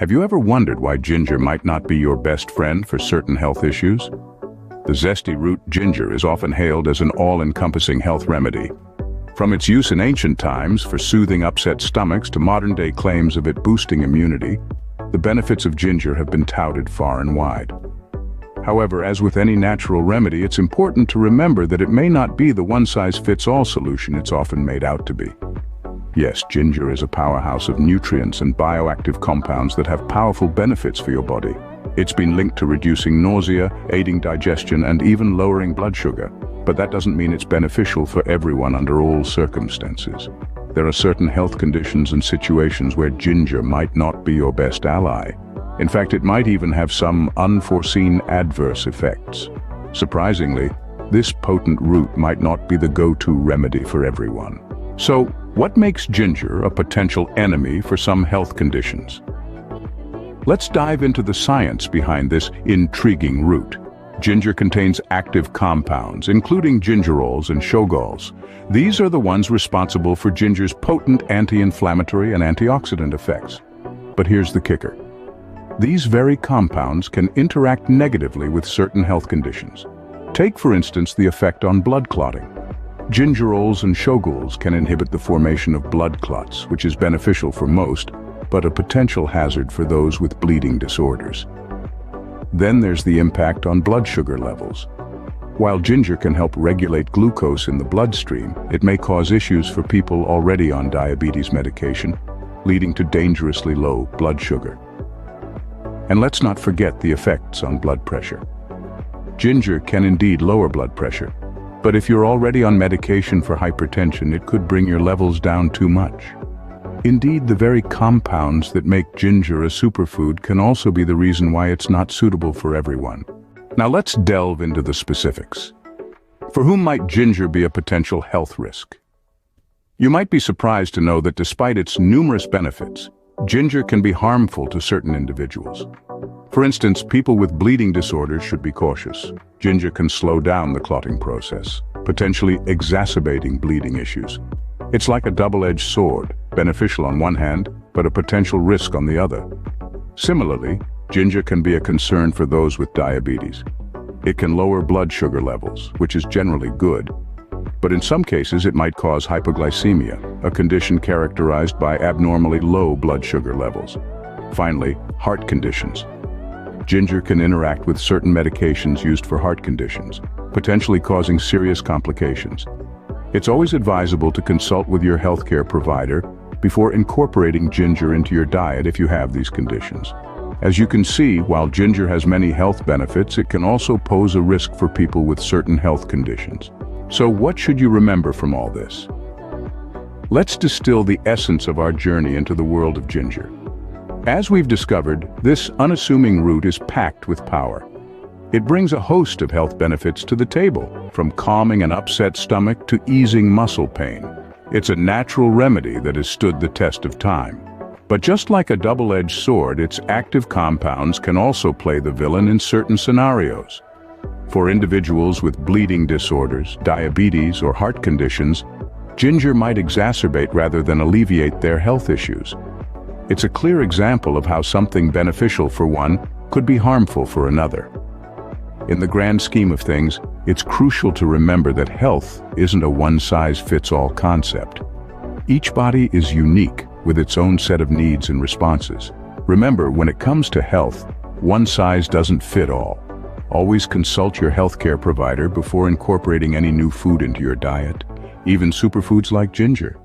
Have you ever wondered why ginger might not be your best friend for certain health issues? The zesty root ginger is often hailed as an all-encompassing health remedy. From its use in ancient times for soothing upset stomachs to modern-day claims of it boosting immunity, the benefits of ginger have been touted far and wide. However, as with any natural remedy, it's important to remember that it may not be the one-size-fits-all solution it's often made out to be. Yes, ginger is a powerhouse of nutrients and bioactive compounds that have powerful benefits for your body. It's been linked to reducing nausea, aiding digestion, and even lowering blood sugar. But that doesn't mean it's beneficial for everyone under all circumstances. There are certain health conditions and situations where ginger might not be your best ally. In fact, it might even have some unforeseen adverse effects. Surprisingly, this potent root might not be the go-to remedy for everyone. So, what makes ginger a potential enemy for some health conditions? Let's dive into the science behind this intriguing root. Ginger contains active compounds, including gingerols and shogols. These are the ones responsible for ginger's potent anti-inflammatory and antioxidant effects. But here's the kicker. These very compounds can interact negatively with certain health conditions. Take, for instance, the effect on blood clotting. Gingerols and shogols can inhibit the formation of blood clots, which is beneficial for most, but a potential hazard for those with bleeding disorders. Then there's the impact on blood sugar levels. While ginger can help regulate glucose in the bloodstream, it may cause issues for people already on diabetes medication, leading to dangerously low blood sugar. And let's not forget the effects on blood pressure. Ginger can indeed lower blood pressure, but if you're already on medication for hypertension, it could bring your levels down too much. Indeed, the very compounds that make ginger a superfood can also be the reason why it's not suitable for everyone. Now let's delve into the specifics. For whom might ginger be a potential health risk? You might be surprised to know that despite its numerous benefits, ginger can be harmful to certain individuals. For instance, people with bleeding disorders should be cautious. Ginger can slow down the clotting process, potentially exacerbating bleeding issues. It's like a double-edged sword, beneficial on one hand, but a potential risk on the other. Similarly, ginger can be a concern for those with diabetes. It can lower blood sugar levels, which is generally good, but in some cases it might cause hypoglycemia, a condition characterized by abnormally low blood sugar levels. Finally, heart conditions. Ginger can interact with certain medications used for heart conditions, potentially causing serious complications. It's always advisable to consult with your healthcare provider before incorporating ginger into your diet if you have these conditions. As you can see, while ginger has many health benefits, it can also pose a risk for people with certain health conditions. So what should you remember from all this? Let's distill the essence of our journey into the world of ginger. As we've discovered, this unassuming root is packed with power. It brings a host of health benefits to the table, from calming an upset stomach to easing muscle pain. It's a natural remedy that has stood the test of time. But just like a double-edged sword, its active compounds can also play the villain in certain scenarios. For individuals with bleeding disorders, diabetes, or heart conditions, ginger might exacerbate rather than alleviate their health issues. It's a clear example of how something beneficial for one could be harmful for another. In the grand scheme of things, it's crucial to remember that health isn't a one-size-fits-all concept. Each body is unique with its own set of needs and responses. Remember, when it comes to health, one size doesn't fit all. Always consult your healthcare provider before incorporating any new food into your diet, even superfoods like ginger.